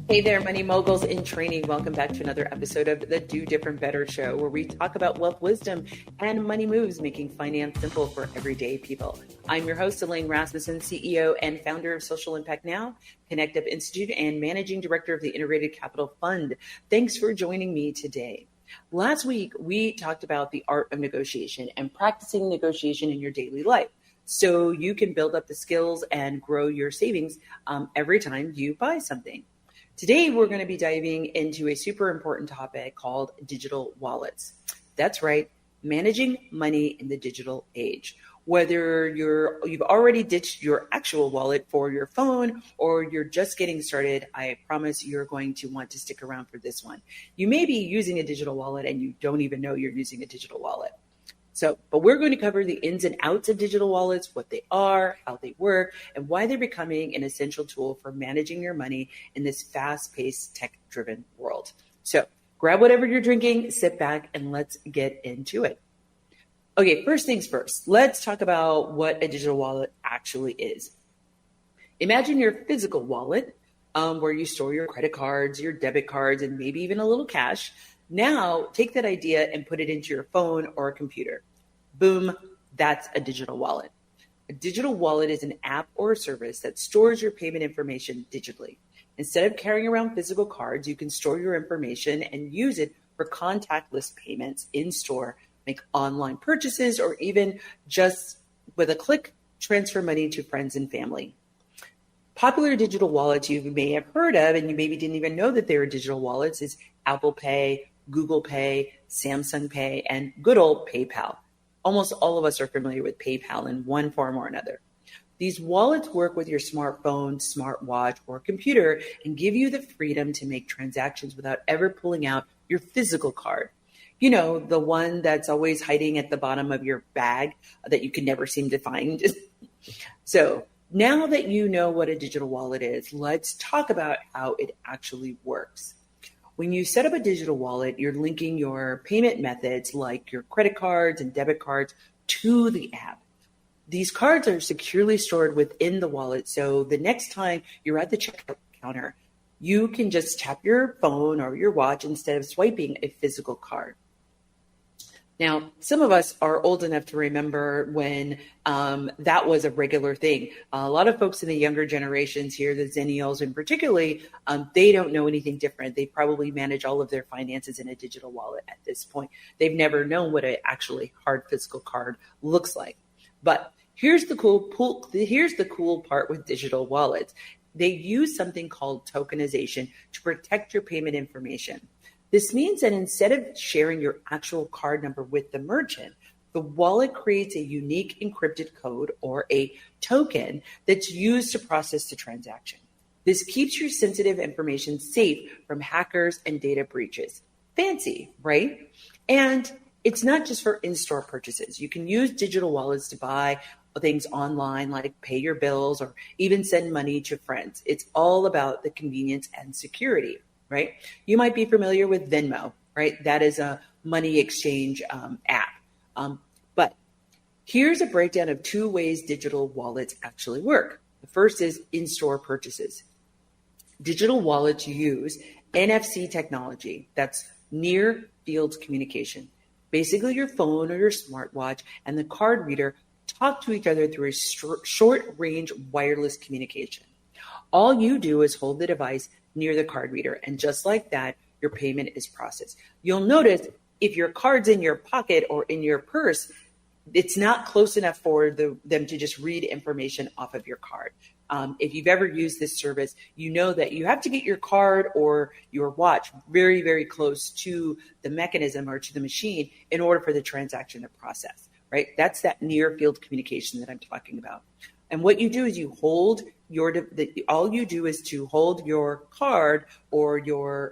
Hey there, money moguls in training. Welcome back to another episode of the Do Different Better show, where we talk about wealth wisdom and money moves, making finance simple for everyday people. I'm your host, Elaine Rasmussen, CEO and founder of Social Impact Now, Connect Up Institute, and managing director of the Integrated Capital Fund. Thanks for joining me today. Last week, we talked about the art of negotiation and practicing negotiation in your daily life, so you can build up the skills and grow your savings every time you buy something. Today, we're going to be diving into a super important topic called digital wallets. That's right, managing money in the digital age. Whether you've already ditched your actual wallet for your phone or you're just getting started, I promise you're going to want to stick around for this one. You may be using a digital wallet and you don't even know you're using a digital wallet. But we're going to cover the ins and outs of digital wallets, what they are, how they work, and why they're becoming an essential tool for managing your money in this fast-paced, tech-driven world. So grab whatever you're drinking, sit back, and let's get into it. Okay, first things first, let's talk about what a digital wallet actually is. Imagine your physical wallet where you store your credit cards, your debit cards, and maybe even a little cash. Now, take that idea and put it into your phone or a computer. Boom, that's a digital wallet. A digital wallet is an app or a service that stores your payment information digitally. Instead of carrying around physical cards, you can store your information and use it for contactless payments in store, make online purchases, or even just with a click, transfer money to friends and family. Popular digital wallets you may have heard of, and you maybe didn't even know that they were digital wallets, is Apple Pay, Google Pay, Samsung Pay, and good old PayPal. Almost all of us are familiar with PayPal in one form or another. These wallets work with your smartphone, smartwatch, or computer and give you the freedom to make transactions without ever pulling out your physical card. You know, the one that's always hiding at the bottom of your bag that you can never seem to find. So now that you know what a digital wallet is, let's talk about how it actually works. When you set up a digital wallet, you're linking your payment methods like your credit cards and debit cards to the app. These cards are securely stored within the wallet, so the next time you're at the checkout counter, you can just tap your phone or your watch instead of swiping a physical card. Now, some of us are old enough to remember when that was a regular thing. A lot of folks in the younger generations here, the Zennials and particularly, they don't know anything different. They probably manage all of their finances in a digital wallet at this point. They've never known what an actually hard physical card looks like. But here's the cool part with digital wallets. They use something called tokenization to protect your payment information. This means that instead of sharing your actual card number with the merchant, the wallet creates a unique encrypted code or a token that's used to process the transaction. This keeps your sensitive information safe from hackers and data breaches. Fancy, right? And it's not just for in-store purchases. You can use digital wallets to buy things online, like pay your bills or even send money to friends. It's all about the convenience and security. Right? You might be familiar with Venmo, right? That is a money exchange app. But here's a breakdown of two ways digital wallets actually work. The first is in-store purchases. Digital wallets use NFC technology, that's near field communication. Basically, your phone or your smartwatch and the card reader talk to each other through a short-range wireless communication. All you do is hold the device near the card reader, and just like that, your payment is processed. You'll notice if your card's in your pocket or in your purse, it's not close enough for them to just read information off of your card. If you've ever used this service, you know that you have to get your card or your watch very, very close to the mechanism or to the machine in order for the transaction to process, right? That's that near field communication that I'm talking about. And what you do is you hold all you do is to hold your card or your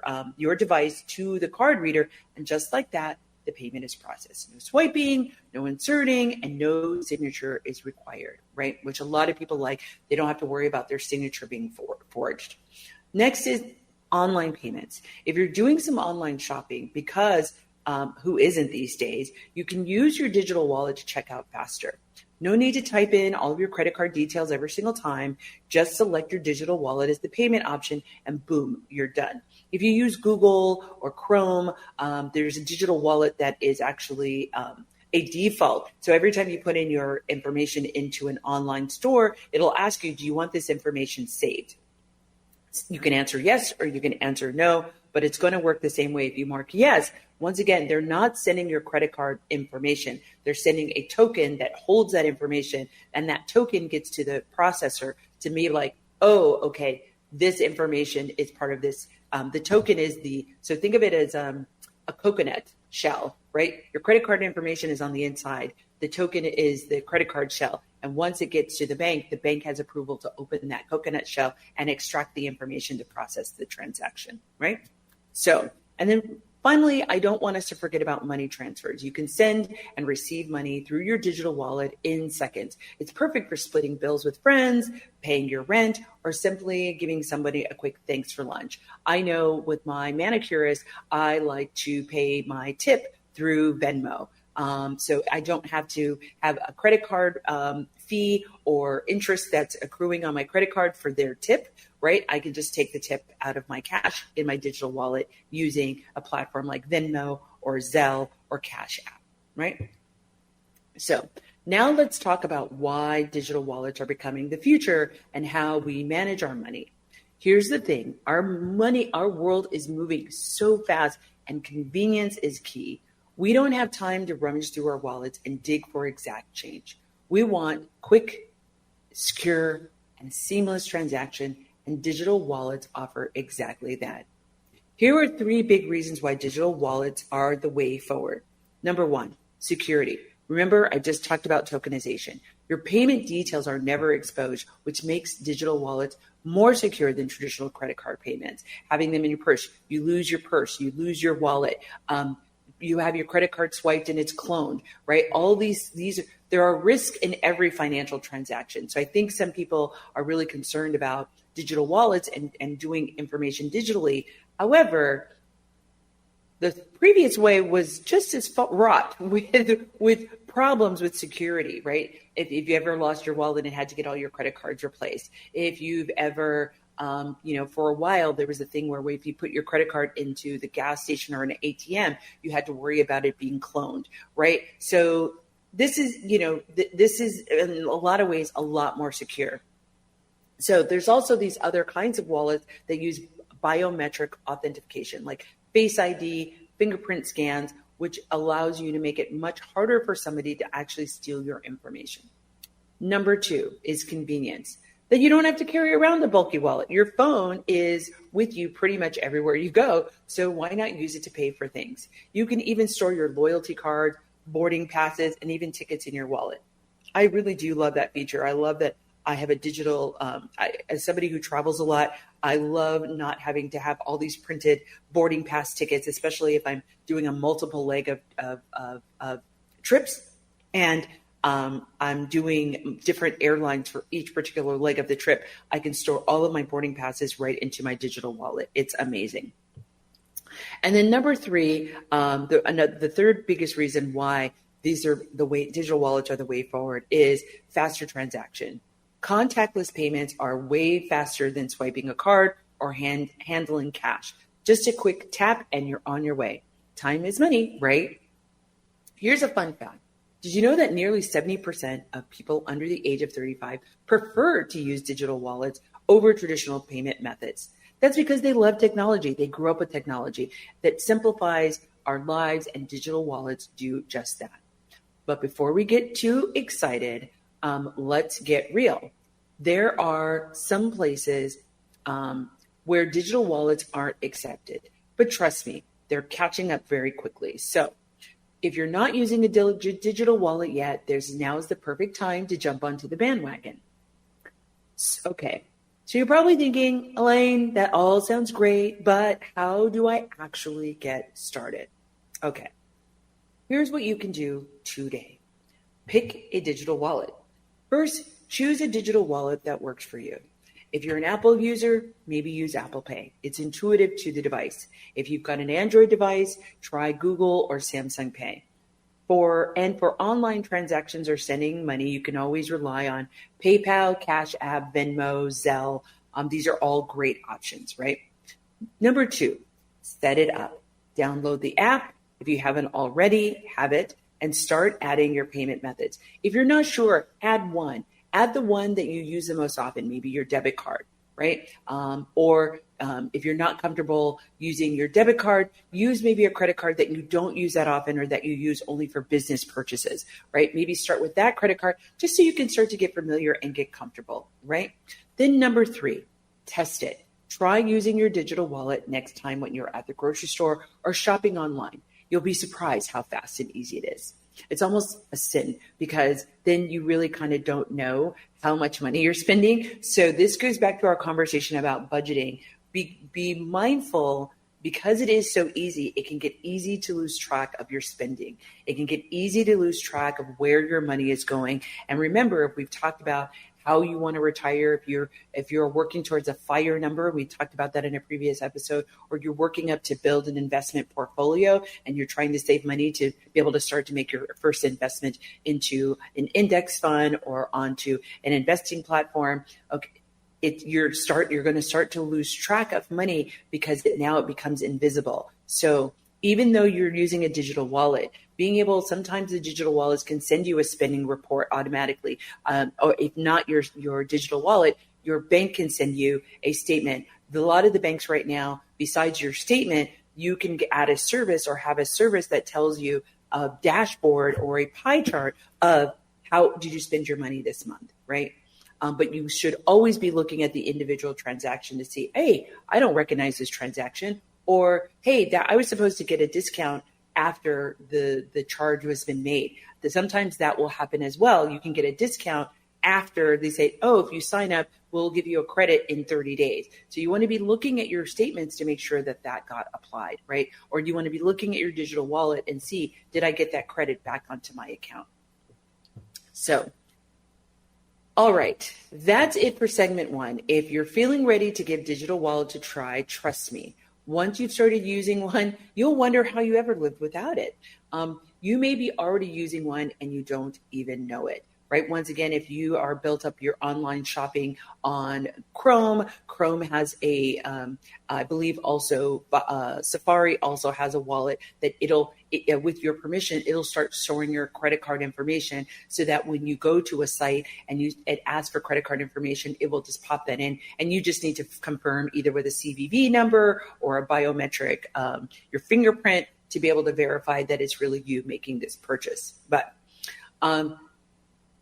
device to the card reader, and just like that, the payment is processed. No swiping, no inserting, and no signature is required, right? Which a lot of people like. They don't have to worry about their signature being forged. Next is online payments. If you're doing some online shopping, because who isn't these days, you can use your digital wallet to check out faster. No need to type in all of your credit card details every single time. Just select your digital wallet as the payment option and boom, you're done. If you use Google or Chrome, there's a digital wallet that is actually a default. So every time you put in your information into an online store, it'll ask you, do you want this information saved? You can answer yes or you can answer no, but it's going to work the same way if you mark yes. Once again, they're not sending your credit card information. They're sending a token that holds that information, and that token gets to the processor to be like, oh, okay, this information is part of this. The token is so think of it as a coconut shell, right? Your credit card information is on the inside. The token is the credit card shell. And once it gets to the bank has approval to open that coconut shell and extract the information to process the transaction, right? So, and then finally, I don't want us to forget about money transfers. You can send and receive money through your digital wallet in seconds. It's perfect for splitting bills with friends, paying your rent, or simply giving somebody a quick thanks for lunch. I know with my manicurist, I like to pay my tip through Venmo. So I don't have to have a credit card fee or interest that's accruing on my credit card for their tip, right? I can just take the tip out of my cash in my digital wallet using a platform like Venmo or Zelle or Cash App, right? So now let's talk about why digital wallets are becoming the future and how we manage our money. Here's the thing, our world is moving so fast and convenience is key. We don't have time to rummage through our wallets and dig for exact change. We want quick, secure, and seamless transaction, and digital wallets offer exactly that. Here are 3 big reasons why digital wallets are the way forward. Number 1, security. Remember, I just talked about tokenization. Your payment details are never exposed, which makes digital wallets more secure than traditional credit card payments. Having them in your purse, you lose your purse, you lose your wallet. You have your credit card swiped and it's cloned, right? All these there are risks in every financial transaction. So I think some people are really concerned about digital wallets and doing information digitally. However, the previous way was just as wrought with problems with security, right? If you ever lost your wallet and had to get all your credit cards replaced, if you've ever for a while, there was a thing where if you put your credit card into the gas station or an ATM, you had to worry about it being cloned, right? So this is in a lot of ways a lot more secure. So there's also these other kinds of wallets that use biometric authentication, like Face ID, fingerprint scans, which allows you to make it much harder for somebody to actually steal your information. Number 2 is convenience. That you don't have to carry around a bulky wallet. Your phone is with you pretty much everywhere you go, so why not use it to pay for things? You can even store your loyalty card, boarding passes, and even tickets in your wallet. I really do love that feature. I love that I have a digital, as somebody who travels a lot, I love not having to have all these printed boarding pass tickets, especially if I'm doing a multiple leg of trips. And I'm doing different airlines for each particular leg of the trip. I can store all of my boarding passes right into my digital wallet. It's amazing. And then number 3, the third biggest reason why digital wallets are the way forward is faster transaction. Contactless payments are way faster than swiping a card or handling cash. Just a quick tap and you're on your way. Time is money, right? Here's a fun fact. Did you know that nearly 70% of people under the age of 35 prefer to use digital wallets over traditional payment methods? That's because they love technology. They grew up with technology that simplifies our lives, and digital wallets do just that. But before we get too excited, let's get real. There are some places where digital wallets aren't accepted. But trust me, they're catching up very quickly. So if you're not using a digital wallet yet, now's the perfect time to jump onto the bandwagon. Okay, so you're probably thinking, Elaine, that all sounds great, but how do I actually get started? Okay, here's what you can do today. Pick a digital wallet. First, choose a digital wallet that works for you. If you're an Apple user, maybe use Apple Pay. It's intuitive to the device. If you've got an Android device, try Google or Samsung Pay. For online transactions or sending money, you can always rely on PayPal, Cash App, Venmo, Zelle. These are all great options, right? Number 2, set it up. Download the app if you haven't already, have it, and start adding your payment methods. If you're not sure, add one. Add the one that you use the most often, maybe your debit card, right? If you're not comfortable using your debit card, use maybe a credit card that you don't use that often or that you use only for business purchases, right? Maybe start with that credit card just so you can start to get familiar and get comfortable, right? Then number 3, test it. Try using your digital wallet next time when you're at the grocery store or shopping online. You'll be surprised how fast and easy it is. It's almost a sin because then you really kind of don't know how much money you're spending. So this goes back to our conversation about budgeting. Be mindful because it is so easy. It can get easy to lose track of your spending. It can get easy to lose track of where your money is going. And remember, if we've talked about how you want to retire, if you're working towards a FIRE number, we talked about that in a previous episode, or you're working up to build an investment portfolio and you're trying to save money to be able to start to make your first investment into an index fund or onto an investing platform. Okay. You're going to start to lose track of money because now it becomes invisible. So even though you're using a digital wallet, sometimes the digital wallets can send you a spending report automatically. Or if not your digital wallet, your bank can send you a statement. A lot of the banks right now, besides your statement, you can add a service or have a service that tells you a dashboard or a pie chart of how did you spend your money this month, right? But you should always be looking at the individual transaction to see, hey, I don't recognize this transaction. Or, hey, that I was supposed to get a discount after the charge has been made. Sometimes that will happen as well. You can get a discount after they say, oh, if you sign up, we'll give you a credit in 30 days. So you want to be looking at your statements to make sure that got applied, right? Or you want to be looking at your digital wallet and see, did I get that credit back onto my account? So, all right, that's it for segment 1. If you're feeling ready to give digital wallet a try, trust me. Once you've started using one, you'll wonder how you ever lived without it. You may be already using one and you don't even know it, right? Once again, if you are built up your online shopping on Chrome has I believe also Safari also has a wallet that with your permission, it'll start storing your credit card information so that when you go to a site and it asks for credit card information, it will just pop that in. And you just need to confirm either with a CVV number or a biometric, your fingerprint to be able to verify that it's really you making this purchase. But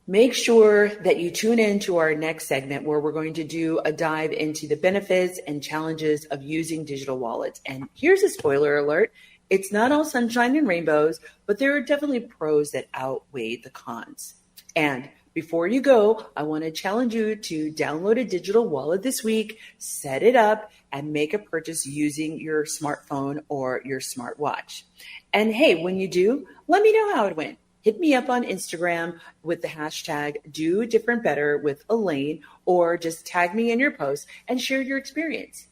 make sure that you tune in to our next segment where we're going to do a dive into the benefits and challenges of using digital wallets. And here's a spoiler alert. It's not all sunshine and rainbows, but there are definitely pros that outweigh the cons. And before you go, I want to challenge you to download a digital wallet this week, set it up, and make a purchase using your smartphone or your smartwatch. And hey, when you do, let me know how it went. Hit me up on Instagram with the hashtag #DoDifferentBetter with Elaine, or just tag me in your post and share your experience.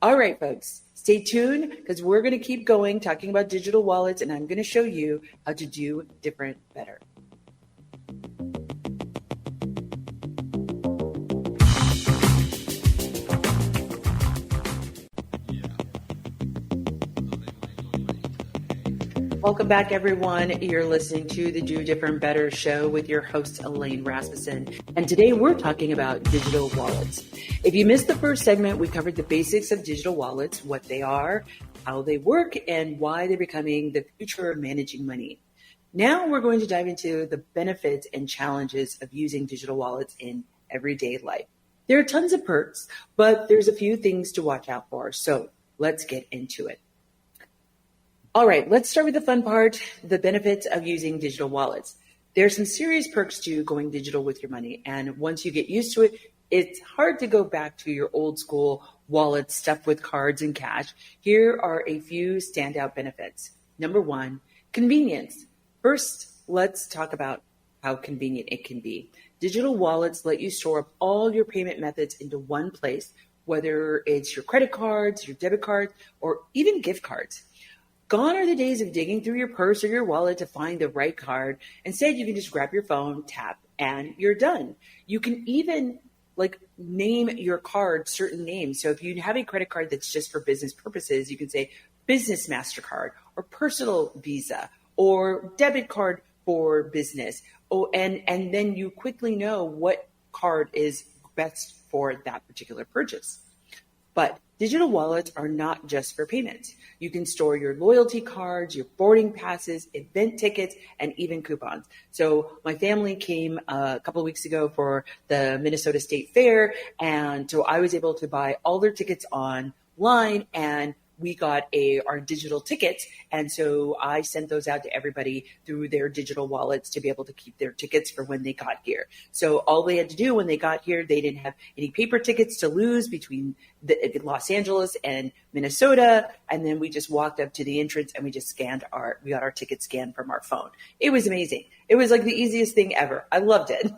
All right, folks, stay tuned because we're going to keep going talking about digital wallets, and I'm going to show you how to do different better. Welcome back, everyone. You're listening to the Do Different Better show with your host, Elaine Rasmussen. And today we're talking about digital wallets. If you missed the first segment, we covered the basics of digital wallets, what they are, how they work, and why they're becoming the future of managing money. Now we're going to dive into the benefits and challenges of using digital wallets in everyday life. There are tons of perks, but there's a few things to watch out for. So let's get into it. All right, let's start with the fun part, the benefits of using digital wallets. There's some serious perks to going digital with your money. And once you get used to it, it's hard to go back to your old school wallet stuffed with cards and cash. Here are a few standout benefits. Number 1, convenience. First, let's talk about how convenient it can be. Digital wallets let you store up all your payment methods into one place, whether it's your credit cards, your debit cards, or even gift cards. Gone are the days of digging through your purse or your wallet to find the right card. Instead, you can just grab your phone, tap, and you're done. You can even name your card certain names. So if you have a credit card that's just for business purposes, you can say business MasterCard or personal Visa or debit card for business. Oh, and then you quickly know what card is best for that particular purchase. But digital wallets are not just for payments. You can store your loyalty cards, your boarding passes, event tickets, and even coupons. So my family came a couple of weeks ago for the Minnesota State Fair, and so I was able to buy all their tickets online, and we got our digital tickets. And so I sent those out to everybody through their digital wallets to be able to keep their tickets for when they got here. So all they had to do when they got here, they didn't have any paper tickets to lose between Los Angeles and Minnesota. And then we just walked up to the entrance and we got our ticket scanned from our phone. It was amazing. It was like the easiest thing ever. I loved it.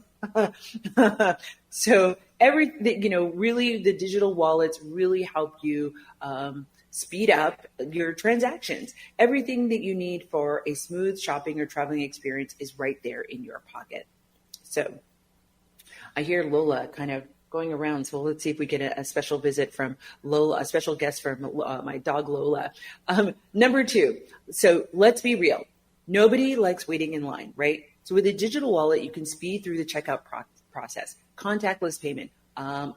So really the digital wallets really help you, speed up your transactions. Everything that you need for a smooth shopping or traveling experience is right there in your pocket. So I hear Lola kind of going around. So let's see if we get a special visit from Lola, a special guest from my dog Lola. Number 2. So let's be real. Nobody likes waiting in line, right? So with a digital wallet, you can speed through the checkout process. Contactless payment,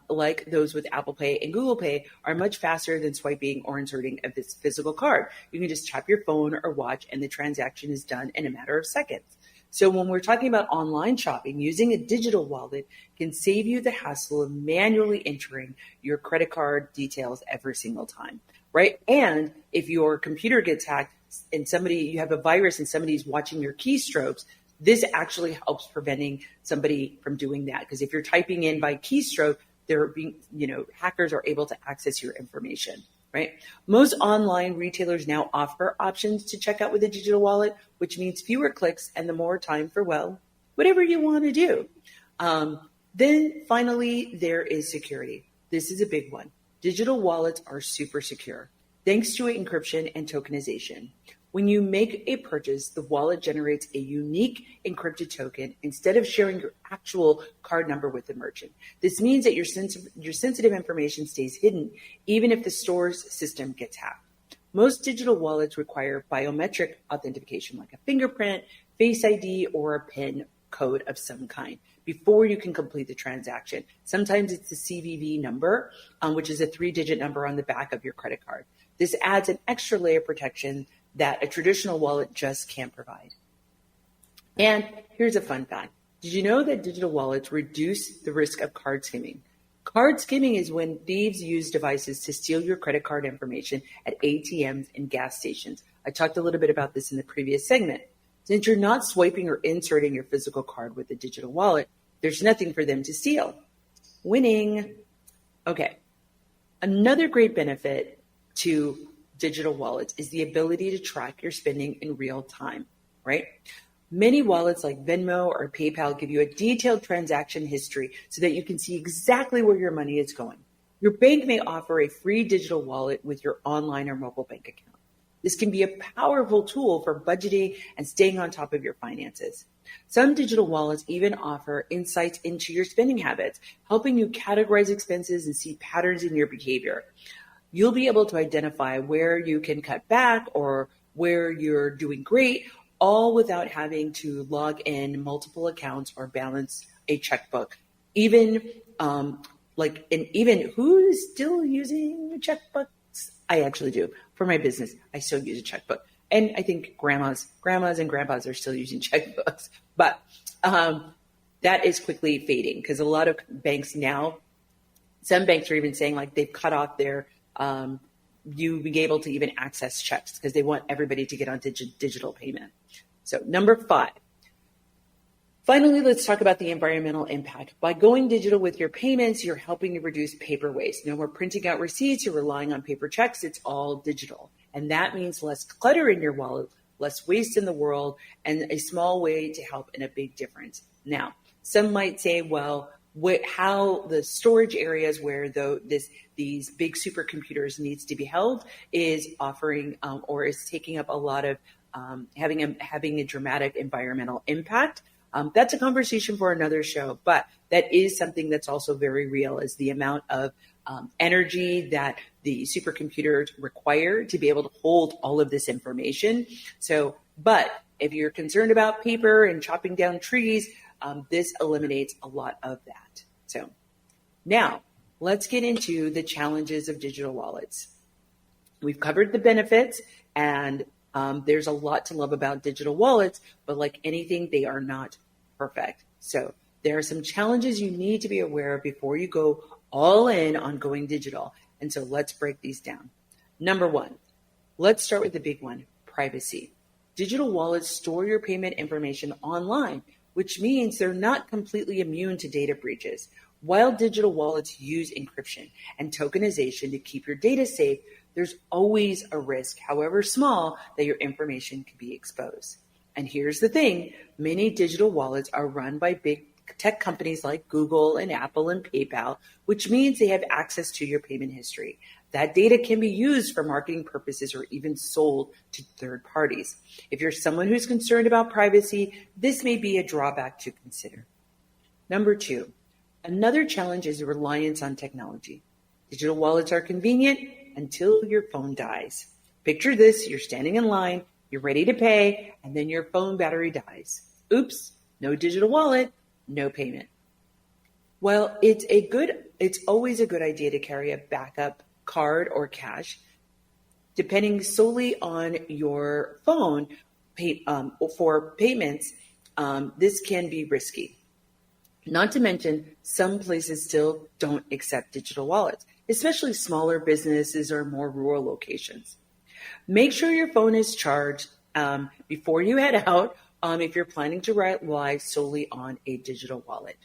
like those with Apple Pay and Google Pay, are much faster than swiping or inserting a physical card. You can just tap your phone or watch and the transaction is done in a matter of seconds. So when we're talking about online shopping, using a digital wallet can save you the hassle of manually entering your credit card details every single time, right? And if your computer gets hacked and you have a virus and somebody's watching your keystrokes, this actually helps preventing somebody from doing that. Because if you're typing in by keystroke, hackers are able to access your information, right? Most online retailers now offer options to check out with a digital wallet, which means fewer clicks and the more time for, whatever you want to do. Then finally, there is security. This is a big one. Digital wallets are super secure, thanks to encryption and tokenization. When you make a purchase, the wallet generates a unique encrypted token instead of sharing your actual card number with the merchant. This means that your sensitive information stays hidden, even if the store's system gets hacked. Most digital wallets require biometric authentication, like a fingerprint, Face ID, or a PIN code of some kind, before you can complete the transaction. Sometimes it's the CVV number, which is a 3-digit number on the back of your credit card. This adds an extra layer of protection that a traditional wallet just can't provide. And here's a fun fact. Did you know that digital wallets reduce the risk of card skimming? Card skimming is when thieves use devices to steal your credit card information at ATMs and gas stations. I talked a little bit about this in the previous segment. Since you're not swiping or inserting your physical card with a digital wallet, there's nothing for them to steal. Winning. Okay. Another great benefit to digital wallets is the ability to track your spending in real time, right? Many wallets like Venmo or PayPal give you a detailed transaction history so that you can see exactly where your money is going. Your bank may offer a free digital wallet with your online or mobile bank account. This can be a powerful tool for budgeting and staying on top of your finances. Some digital wallets even offer insights into your spending habits, helping you categorize expenses and see patterns in your behavior. You'll be able to identify where you can cut back or where you're doing great, all without having to log in multiple accounts or balance a checkbook. Even who's still using checkbooks? I actually do. For my business, I still use a checkbook. And I think grandmas and grandpas are still using checkbooks. But that is quickly fading because a lot of banks now, some banks are even saying like they've cut off their you be able to even access checks because they want everybody to get on digital payment. So number 5. Finally, let's talk about the environmental impact. By going digital with your payments, you're helping to reduce paper waste. No more printing out receipts or relying on paper checks. It's all digital. And that means less clutter in your wallet, less waste in the world, and a small way to help in a big difference. Now, some might say, well, how the storage areas where these big supercomputers needs to be held is offering or is taking up a lot of having a dramatic environmental impact. That's a conversation for another show, but that is something that's also very real, is the amount of energy that the supercomputers require to be able to hold all of this information. So, but if you're concerned about paper and chopping down trees, this eliminates a lot of that. So now let's get into the challenges of digital wallets. We've covered the benefits, and there's a lot to love about digital wallets, but like anything, they are not perfect. So there are some challenges you need to be aware of before you go all in on going digital. And so let's break these down. Number one, let's start with the big one, privacy. Digital wallets store your payment information online, which means they're not completely immune to data breaches. While digital wallets use encryption and tokenization to keep your data safe, there's always a risk, however small, that your information could be exposed. And here's the thing, many digital wallets are run by big tech companies like Google and Apple and PayPal, which means they have access to your payment history. That data can be used for marketing purposes or even sold to third parties. If you're someone who's concerned about privacy, this may be a drawback to consider. Number two, another challenge is reliance on technology. Digital wallets are convenient until your phone dies. Picture this, you're standing in line, you're ready to pay, and then your phone battery dies. Oops, no digital wallet, no payment. Well, it's always a good idea to carry a backup card or cash. Depending solely on your phone for payments, this can be risky. Not to mention, some places still don't accept digital wallets, especially smaller businesses or more rural locations. Make sure your phone is charged before you head out if you're planning to rely solely on a digital wallet.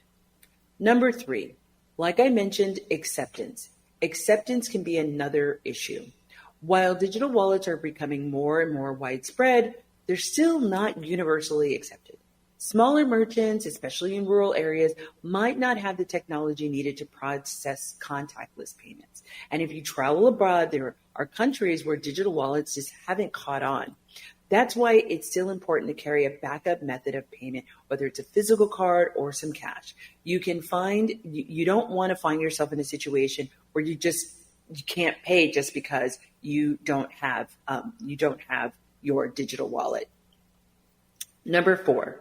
Number three, like I mentioned, acceptance. Acceptance can be another issue. While digital wallets are becoming more and more widespread, they're still not universally accepted. Smaller merchants, especially in rural areas, might not have the technology needed to process contactless payments. And if you travel abroad, there are countries where digital wallets just haven't caught on. That's why it's still important to carry a backup method of payment, whether it's a physical card or some cash. You don't want to find yourself in a situation where you can't pay just because you don't have your digital wallet. Number four,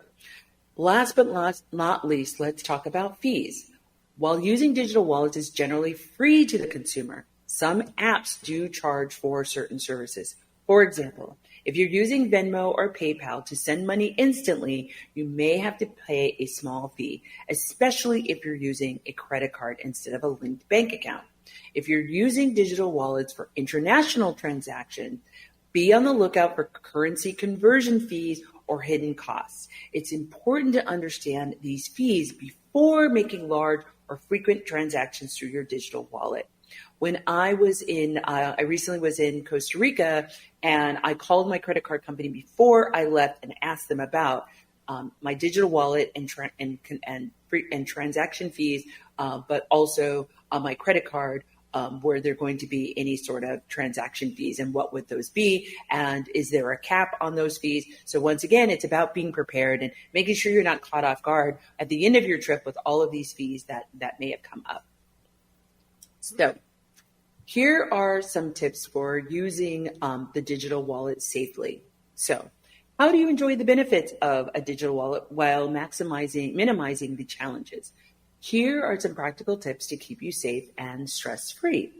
last but not least, let's talk about fees. While using digital wallets is generally free to the consumer, some apps do charge for certain services. For example, if you're using Venmo or PayPal to send money instantly, you may have to pay a small fee, especially if you're using a credit card instead of a linked bank account. If you're using digital wallets for international transactions, be on the lookout for currency conversion fees or hidden costs. It's important to understand these fees before making large or frequent transactions through your digital wallet. When I recently was in Costa Rica, and I called my credit card company before I left and asked them about my digital wallet and transaction fees, but also on my credit card, were there going to be any sort of transaction fees, and what would those be? And is there a cap on those fees? So once again, it's about being prepared and making sure you're not caught off guard at the end of your trip with all of these fees that may have come up. So here are some tips for using the digital wallet safely. So how do you enjoy the benefits of a digital wallet while minimizing the challenges? Here are some practical tips to keep you safe and stress-free.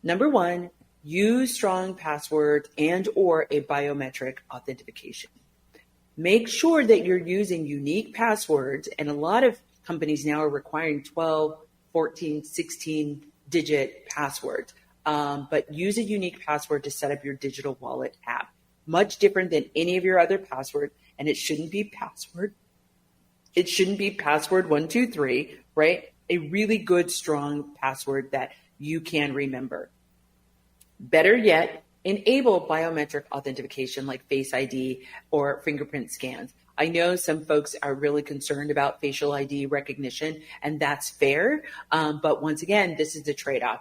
Number one, use strong passwords and or a biometric authentication. Make sure that you're using unique passwords, and a lot of companies now are requiring 12, 14, 16-digit passwords. But use a unique password to set up your digital wallet app. Much different than any of your other passwords, and it shouldn't be password 123, right? A really good, strong password that you can remember. Better yet, enable biometric authentication like Face ID or fingerprint scans. I know some folks are really concerned about facial ID recognition, and that's fair. But once again, this is the trade-off.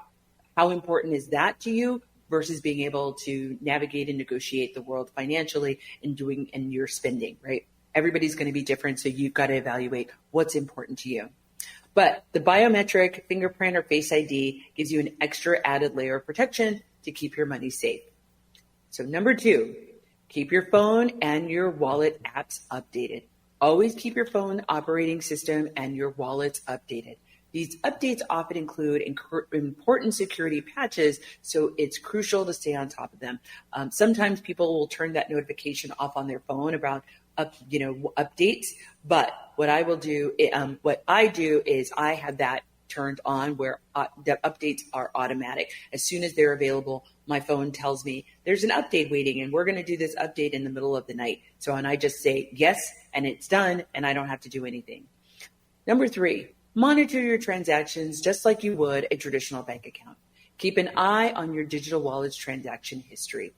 How important is that to you versus being able to navigate and negotiate the world financially and your spending, right? Everybody's going to be different, so you've got to evaluate what's important to you. But the biometric fingerprint or Face ID gives you an extra added layer of protection to keep your money safe. So number 2, keep your phone and your wallet apps updated. Always keep your phone operating system and your wallets updated. These updates often include important security patches, so it's crucial to stay on top of them. Sometimes people will turn that notification off on their phone about updates, but what I do is I have that turned on where the updates are automatic. As soon as they're available, my phone tells me there's an update waiting and we're going to do this update in the middle of the night. And I just say yes, and it's done, and I don't have to do anything. Number 3, monitor your transactions just like you would a traditional bank account. Keep an eye on your digital wallet's transaction history.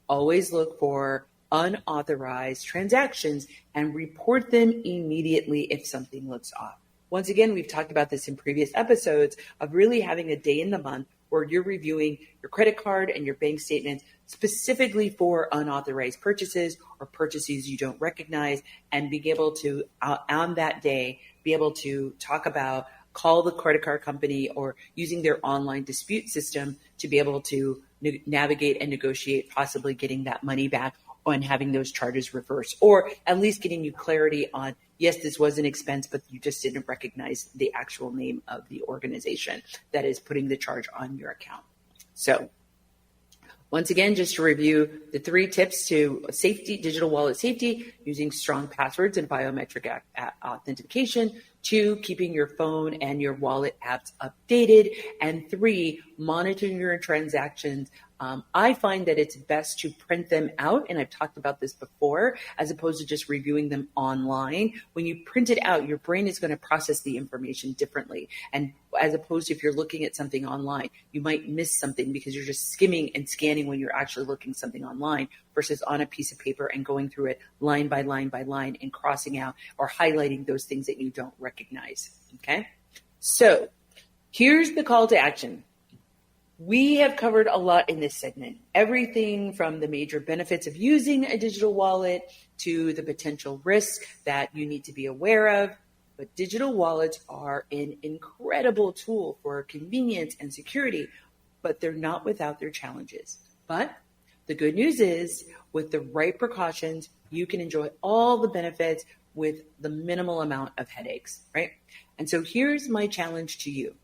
Always look for unauthorized transactions and report them immediately if something looks off. Once again, we've talked about this in previous episodes of really having a day in the month where you're reviewing your credit card and your bank statements specifically for unauthorized purchases or purchases you don't recognize, and being able to, on that day, be able to call the credit card company or using their online dispute system to be able to navigate and negotiate possibly getting that money back on having those charges reversed, or at least getting you clarity on, yes, this was an expense, but you just didn't recognize the actual name of the organization that is putting the charge on your account. So once again, just to review the 3 tips to safety, digital wallet safety, using strong passwords and biometric authentication. 2, keeping your phone and your wallet apps updated. And 3, monitoring your transactions. I find that it's best to print them out, and I've talked about this before, as opposed to just reviewing them online. When you print it out, your brain is going to process the information differently. And as opposed to if you're looking at something online, you might miss something because you're just skimming and scanning when you're actually looking something online versus on a piece of paper and going through it line by line by line and crossing out or highlighting those things that you don't recognize. Okay? So here's the call to action. We have covered a lot in this segment, everything from the major benefits of using a digital wallet to the potential risks that you need to be aware of. But digital wallets are an incredible tool for convenience and security, but they're not without their challenges. But the good news is, with the right precautions, you can enjoy all the benefits with the minimal amount of headaches, right? And so here's my challenge to you.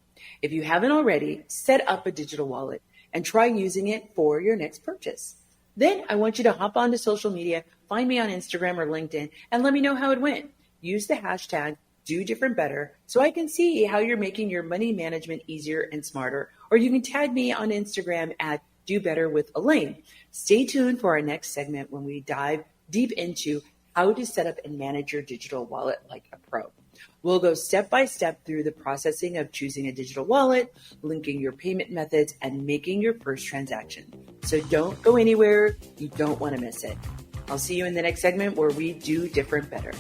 If you haven't already, set up a digital wallet and try using it for your next purchase. Then I want you to hop onto social media, find me on Instagram or LinkedIn, and let me know how it went. Use the hashtag #DoDifferentBetter so I can see how you're making your money management easier and smarter. Or you can tag me on Instagram at DoBetterWithElaine. Stay tuned for our next segment when we dive deep into how to set up and manage your digital wallet like a pro. We'll go step by step through the processing of choosing a digital wallet, linking your payment methods, and making your first transaction. So don't go anywhere. You don't want to miss it. I'll see you in the next segment where we do different better.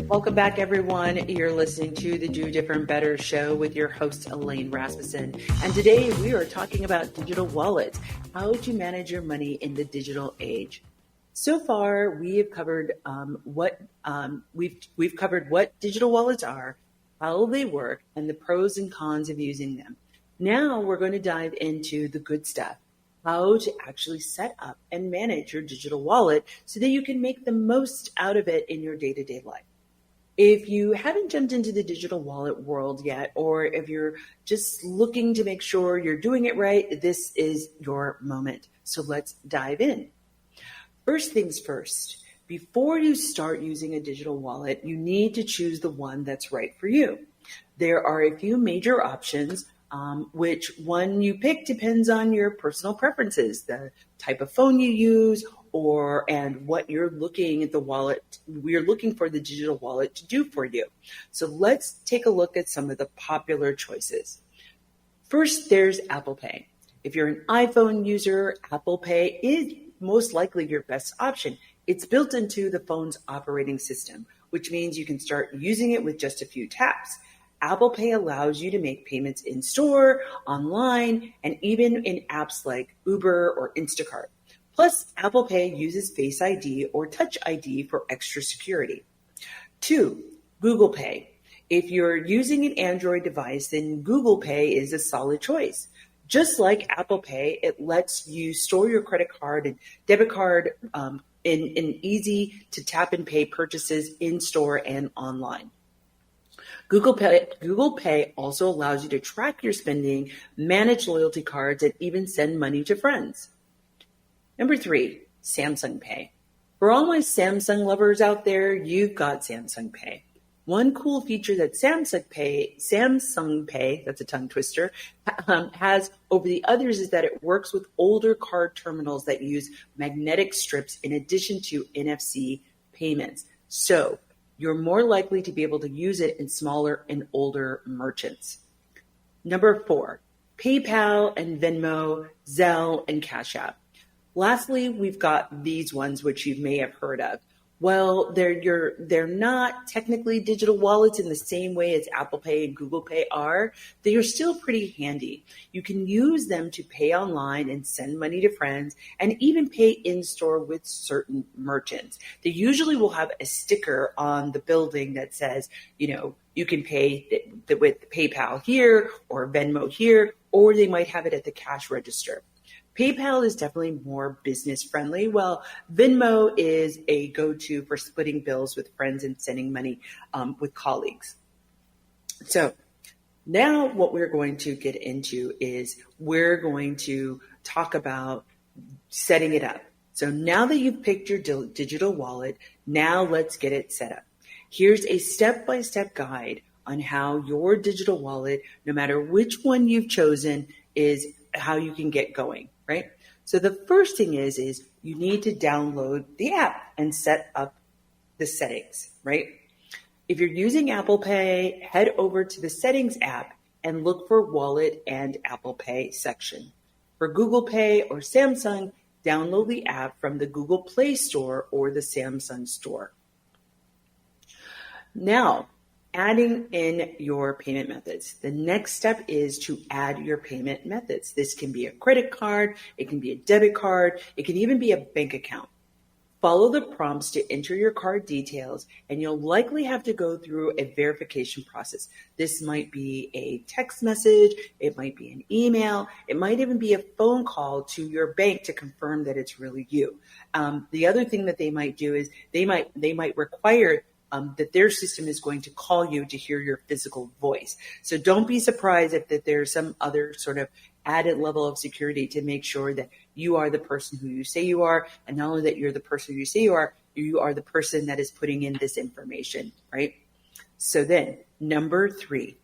Welcome back, everyone. You're listening to the Do Different Better show with your host, Elaine Rasmussen. And today we are talking about digital wallets, how to manage your money in the digital age. So far, we have covered we've covered what digital wallets are, how they work, and the pros and cons of using them. Now we're going to dive into the good stuff, how to actually set up and manage your digital wallet so that you can make the most out of it in your day-to-day life. If you haven't jumped into the digital wallet world yet, or if you're just looking to make sure you're doing it right, this is your moment. So let's dive in. First things first, before you start using a digital wallet, you need to choose the one that's right for you. There are a few major options, which one you pick depends on your personal preferences, the type of phone you use, and what you're looking at we're looking for the digital wallet to do for you. So let's take a look at some of the popular choices. First, there's Apple Pay. If you're an iPhone user, Apple Pay is most likely your best option. It's built into the phone's operating system, which means you can start using it with just a few taps. Apple Pay allows you to make payments in store, online, and even in apps like Uber or Instacart. Plus, Apple Pay uses Face ID or Touch ID for extra security. 2, Google Pay. If you're using an Android device, then Google Pay is a solid choice. Just like Apple Pay, it lets you store your credit card and debit card in easy to tap and pay purchases in store and online. Google Pay also allows you to track your spending, manage loyalty cards, and even send money to friends. Number 3, Samsung Pay. For all my Samsung lovers out there, you've got Samsung Pay. One cool feature that Samsung Pay, that's a tongue twister, has over the others is that it works with older card terminals that use magnetic strips in addition to NFC payments. So you're more likely to be able to use it in smaller and older merchants. Number 4, PayPal and Venmo, Zelle, and Cash App. Lastly, we've got these ones which you may have heard of. Well, they're not technically digital wallets in the same way as Apple Pay and Google Pay are. They are still pretty handy. You can use them to pay online and send money to friends and even pay in-store with certain merchants. They usually will have a sticker on the building that says, you can pay with PayPal here or Venmo here, or they might have it at the cash register. PayPal is definitely more business friendly, while Venmo is a go-to for splitting bills with friends and sending money with colleagues. So now what we're going to get into is we're going to talk about setting it up. So now that you've picked your digital wallet, now let's get it set up. Here's a step-by-step guide on how your digital wallet, no matter which one you've chosen, is how you can get going. Right? So the first thing is you need to download the app and set up the settings, right? If you're using Apple Pay, head over to the settings app and look for wallet and Apple Pay section. For Google Pay or Samsung, download the app from the Google Play Store or the Samsung Store. Now, adding in your payment methods. The next step is to add your payment methods. This can be a credit card, it can be a debit card, it can even be a bank account. Follow the prompts to enter your card details, and you'll likely have to go through a verification process. This might be a text message, it might be an email, it might even be a phone call to your bank to confirm that it's really you. The other thing that they might do is they might require that their system is going to call you to hear your physical voice. So don't be surprised if there's some other sort of added level of security to make sure that you are the person who you say you are. And not only that you're the person who you say you are the person that is putting in this information, right? So then, number 3,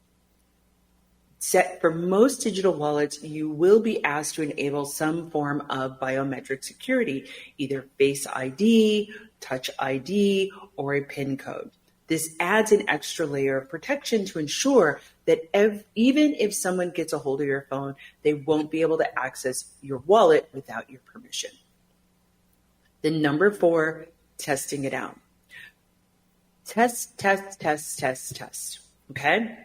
for most digital wallets, you will be asked to enable some form of biometric security, either Face ID, Touch ID, or a PIN code. This adds an extra layer of protection to ensure that even if someone gets a hold of your phone, they won't be able to access your wallet without your permission. Then number 4, testing it out. Test. Okay?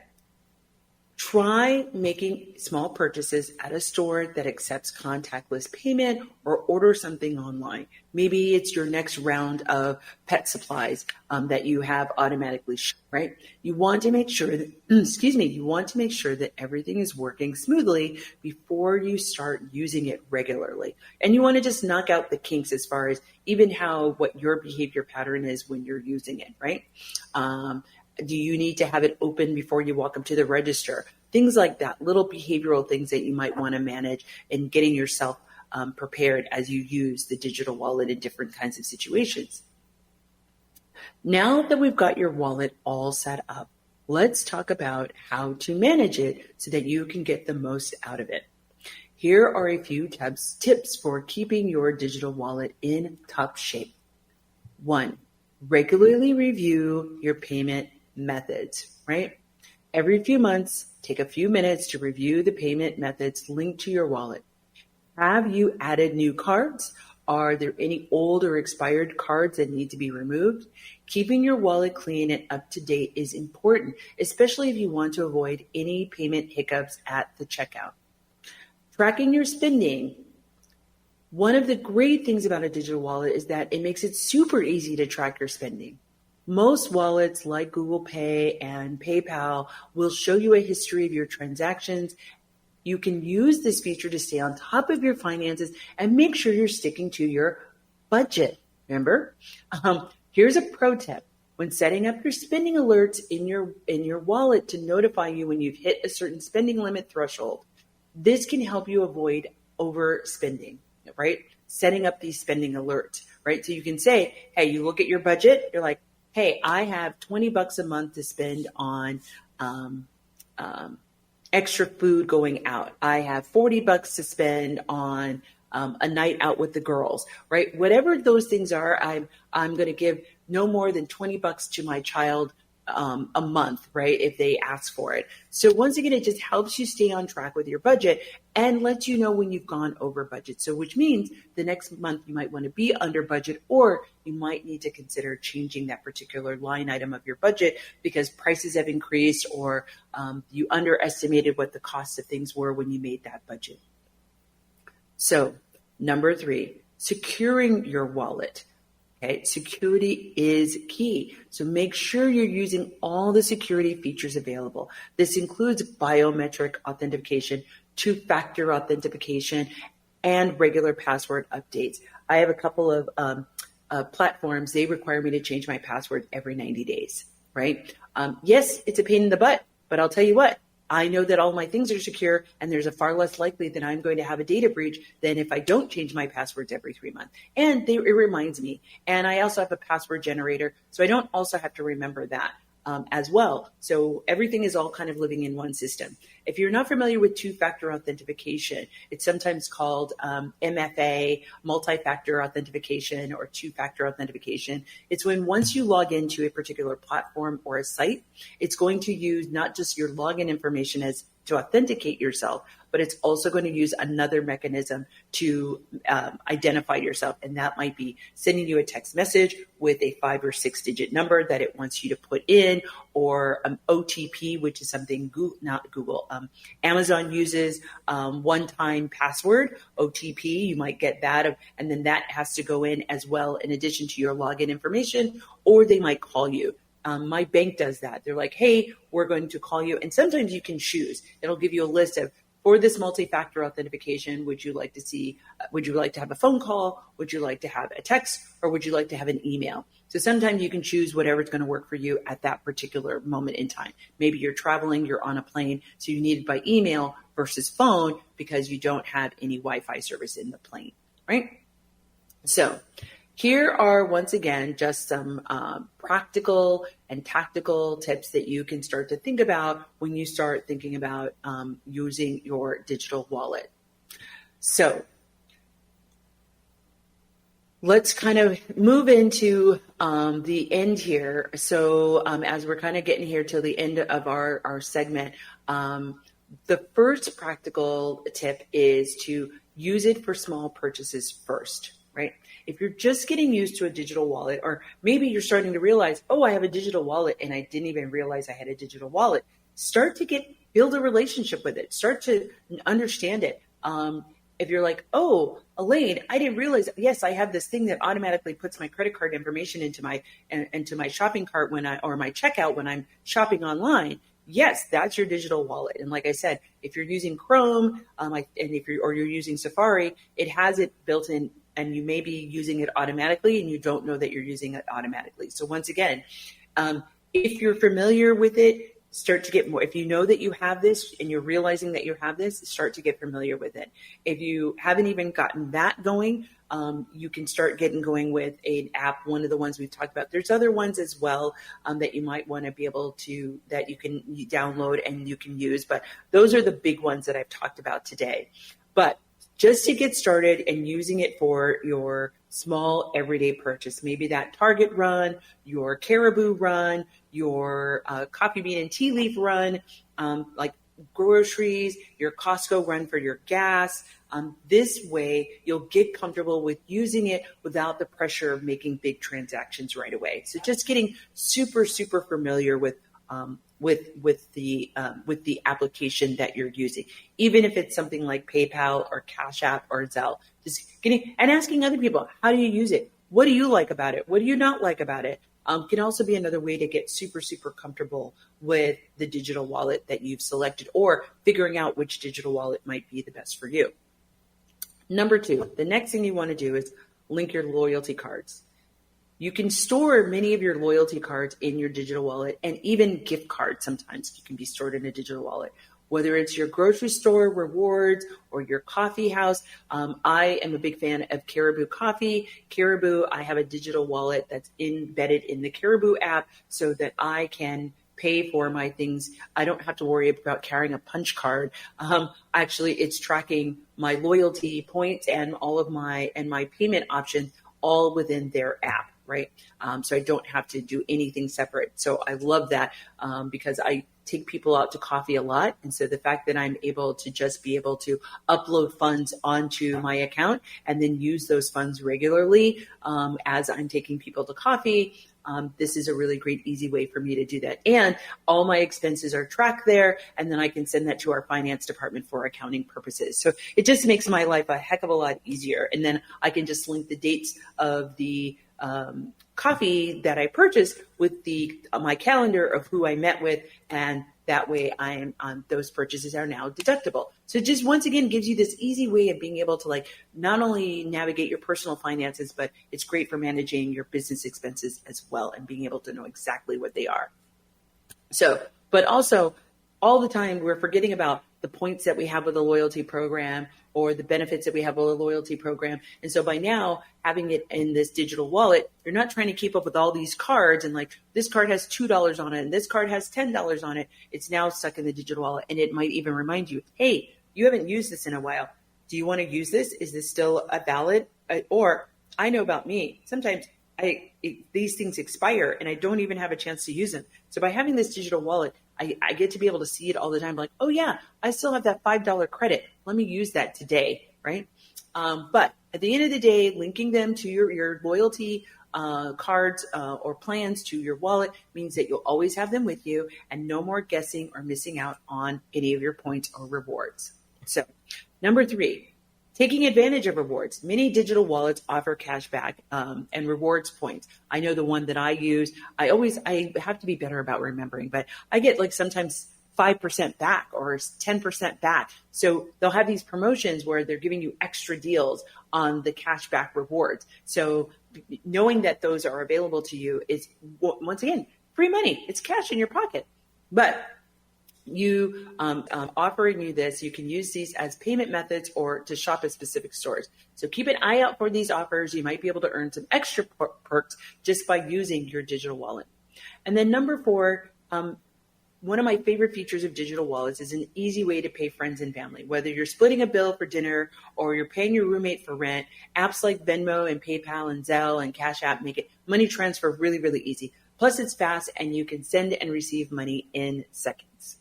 Try making small purchases at a store that accepts contactless payment or order something online. Maybe it's your next round of pet supplies that you have automatically, right? You want to make sure that, everything is working smoothly before you start using it regularly. And you want to just knock out the kinks as far as even what your behavior pattern is when you're using it, right? Do you need to have it open before you walk up to the register? Things like that, little behavioral things that you might want to manage and getting yourself prepared as you use the digital wallet in different kinds of situations. Now that we've got your wallet all set up, let's talk about how to manage it so that you can get the most out of it. Here are a few tips for keeping your digital wallet in top shape. 1, regularly review your payment methods, right? Every few months, take a few minutes to review the payment methods linked to your wallet. Have you added new cards? Are there any old or expired cards that need to be removed? Keeping your wallet clean and up to date is important, especially if you want to avoid any payment hiccups at the checkout. Tracking your spending. One of the great things about a digital wallet is that it makes it super easy to track your spending. Most wallets like Google Pay and PayPal will show you a history of your transactions. You can use this feature to stay on top of your finances and make sure you're sticking to your budget. Remember? Here's a pro tip. When setting up your spending alerts in your wallet to notify you when you've hit a certain spending limit threshold, this can help you avoid overspending, right? Setting up these spending alerts, right? So you can say, hey, you look at your budget, you're like, hey, I have $20 a month to spend on extra food going out. I have $40 to spend on a night out with the girls, right? Whatever those things are, I'm going to give no more than $20 to my child a month, right? If they ask for it. So once again, it just helps you stay on track with your budget and lets you know when you've gone over budget. So which means the next month you might want to be under budget, or you might need to consider changing that particular line item of your budget because prices have increased, or you underestimated what the cost of things were when you made that budget. So number 3, securing your wallet. Okay, security is key. So make sure you're using all the security features available. This includes biometric authentication, 2-factor authentication, and regular password updates. I have a couple of platforms. They require me to change my password every 90 days, right? Yes, it's a pain in the butt, but I'll tell you what, I know that all my things are secure, and there's a far less likely that I'm going to have a data breach than if I don't change my passwords every 3 months. And it reminds me. And I also have a password generator, so I don't also have to remember that as well. So everything is all kind of living in one system. If you're not familiar with 2-factor authentication, it's sometimes called MFA, multi-factor authentication, or 2-factor authentication. It's when once you log into a particular platform or a site, it's going to use not just your login information as to authenticate yourself, but it's also going to use another mechanism to identify yourself. And that might be sending you a text message with a 5 or 6-digit number that it wants you to put in, or OTP, which is something Amazon uses, one-time password, OTP. You might get that, and then that has to go in as well in addition to your login information, or they might call you. My bank does that. They're like, hey, we're going to call you. And sometimes you can choose. It'll give you a list of, for this multi-factor authentication, would you like to have a phone call? Would you like to have a text? Or would you like to have an email? So sometimes you can choose whatever's going to work for you at that particular moment in time. Maybe you're traveling, you're on a plane, so you need it by email versus phone because you don't have any Wi-Fi service in the plane, right? So here are, once again, just some practical and tactical tips that you can start to think about when you start thinking about using your digital wallet. So let's kind of move into the end here. So as we're kind of getting here to the end of our segment, the first practical tip is to use it for small purchases first, right? If you're just getting used to a digital wallet, or maybe you're starting to realize, oh, I have a digital wallet and I didn't even realize I had a digital wallet, start to build a relationship with it. Start to understand it. If you're like, oh, Elaine, I didn't realize, yes, I have this thing that automatically puts my credit card information into my shopping cart or my checkout when I'm shopping online. Yes, that's your digital wallet. And like I said, if you're using Chrome, you're using Safari, it has it built in, and you may be using it automatically and you don't know that you're using it automatically. So once again, if you're familiar with it, start to get more. If you know that you have this and you're realizing that you have this, start to get familiar with it. If you haven't even gotten that going, you can start getting going with an app, one of the ones we've talked about. There's other ones as well that you might want to be able to, that you can download and you can use, but those are the big ones that I've talked about today. But just to get started and using it for your small everyday purchase, maybe that Target run, your Caribou run, your coffee bean and tea leaf run, like groceries, your Costco run for your gas. This way, you'll get comfortable with using it without the pressure of making big transactions right away. So just getting super, super familiar with the application that you're using, even if it's something like PayPal or Cash App or Zelle. Just getting and asking other people, how do you use it? What do you like about it? What do you not like about it? Can also be another way to get super, super comfortable with the digital wallet that you've selected, or figuring out which digital wallet might be the best for you. Number 2, the next thing you want to do is link your loyalty cards. You can store many of your loyalty cards in your digital wallet, and even gift cards sometimes can be stored in a digital wallet. Whether it's your grocery store rewards or your coffee house. I am a big fan of Caribou Coffee. Caribou, I have a digital wallet that's embedded in the Caribou app so that I can pay for my things. I don't have to worry about carrying a punch card. Actually, it's tracking my loyalty points and all of my payment options all within their app, right? So I don't have to do anything separate. So I love that because I take people out to coffee a lot. And so the fact that I'm able to just be able to upload funds onto my account and then use those funds regularly as I'm taking people to coffee, this is a really great, easy way for me to do that. And all my expenses are tracked there, and then I can send that to our finance department for accounting purposes. So it just makes my life a heck of a lot easier. And then I can just link the dates of the coffee that I purchased with my calendar of who I met with, and that way I am those purchases are now deductible. So it just once again gives you this easy way of being able to like not only navigate your personal finances, but it's great for managing your business expenses as well and being able to know exactly what they are. So, but also all the time we're forgetting about the points that we have with the loyalty program or the benefits that we have with the loyalty program. And so by now having it in this digital wallet, you're not trying to keep up with all these cards and like this card has $2 on it and this card has $10 on it. It's now stuck in the digital wallet, and it might even remind you, hey, you haven't used this in a while. Do you want to use this? Is this still a valid? Or I know about me, sometimes these things expire and I don't even have a chance to use them. So by having this digital wallet, I get to be able to see it all the time. Like, oh yeah, I still have that $5 credit. Let me use that today, right? But at the end of the day, linking them to your loyalty cards or plans to your wallet means that you'll always have them with you and no more guessing or missing out on any of your points or rewards. So number 3, taking advantage of rewards. Many digital wallets offer cash back and rewards points. I know the one that I use, I have to be better about remembering, but I get like sometimes 5% back or 10% back. So they'll have these promotions where they're giving you extra deals on the cash back rewards. So knowing that those are available to you is, once again, free money. It's cash in your pocket. But you offering you this, you can use these as payment methods or to shop at specific stores. So keep an eye out for these offers. You might be able to earn some extra perks just by using your digital wallet. And then number 4, one of my favorite features of digital wallets is an easy way to pay friends and family. Whether you're splitting a bill for dinner or you're paying your roommate for rent, apps like Venmo and PayPal and Zelle and Cash App make it money transfer really, really easy. Plus it's fast and you can send and receive money in seconds.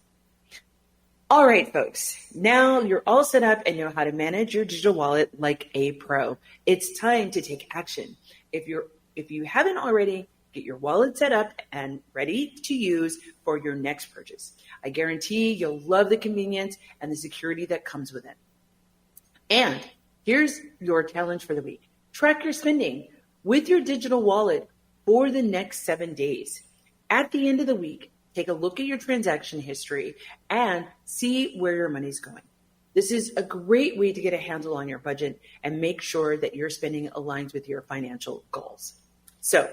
All right, folks, now you're all set up and know how to manage your digital wallet like a pro. It's time to take action. If you haven't already, get your wallet set up and ready to use for your next purchase. I guarantee you'll love the convenience and the security that comes with it. And here's your challenge for the week. Track your spending with your digital wallet for the next 7 days. At the end of the week, take a look at your transaction history and see where your money's going. This is a great way to get a handle on your budget and make sure that your spending aligns with your financial goals. So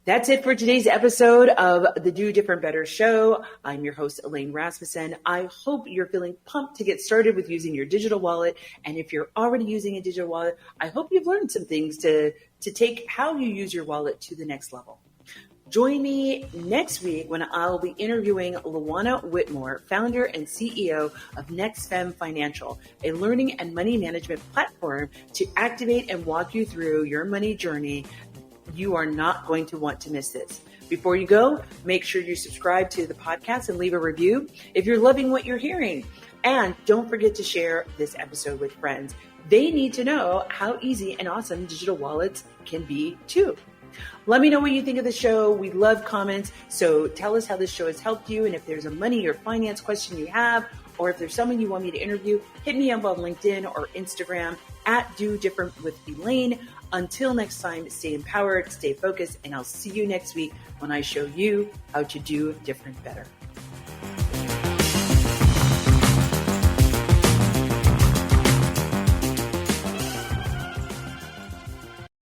that's it for today's episode of the Do Different Better show. I'm your host, Elaine Rasmussen. I hope you're feeling pumped to get started with using your digital wallet. And if you're already using a digital wallet, I hope you've learned some things to take how you use your wallet to the next level. Join me next week when I'll be interviewing Luana Whitmore, founder and CEO of NextFem Financial, a learning and money management platform to activate and walk you through your money journey. You are not going to want to miss this. Before you go, make sure you subscribe to the podcast and leave a review if you're loving what you're hearing. And don't forget to share this episode with friends. They need to know how easy and awesome digital wallets can be too. Let me know what you think of the show. We love comments. So tell us how this show has helped you. And if there's a money or finance question you have, or if there's someone you want me to interview, hit me up on LinkedIn or Instagram at Do Different with Elaine. Until next time, stay empowered, stay focused, and I'll see you next week when I show you how to do different better.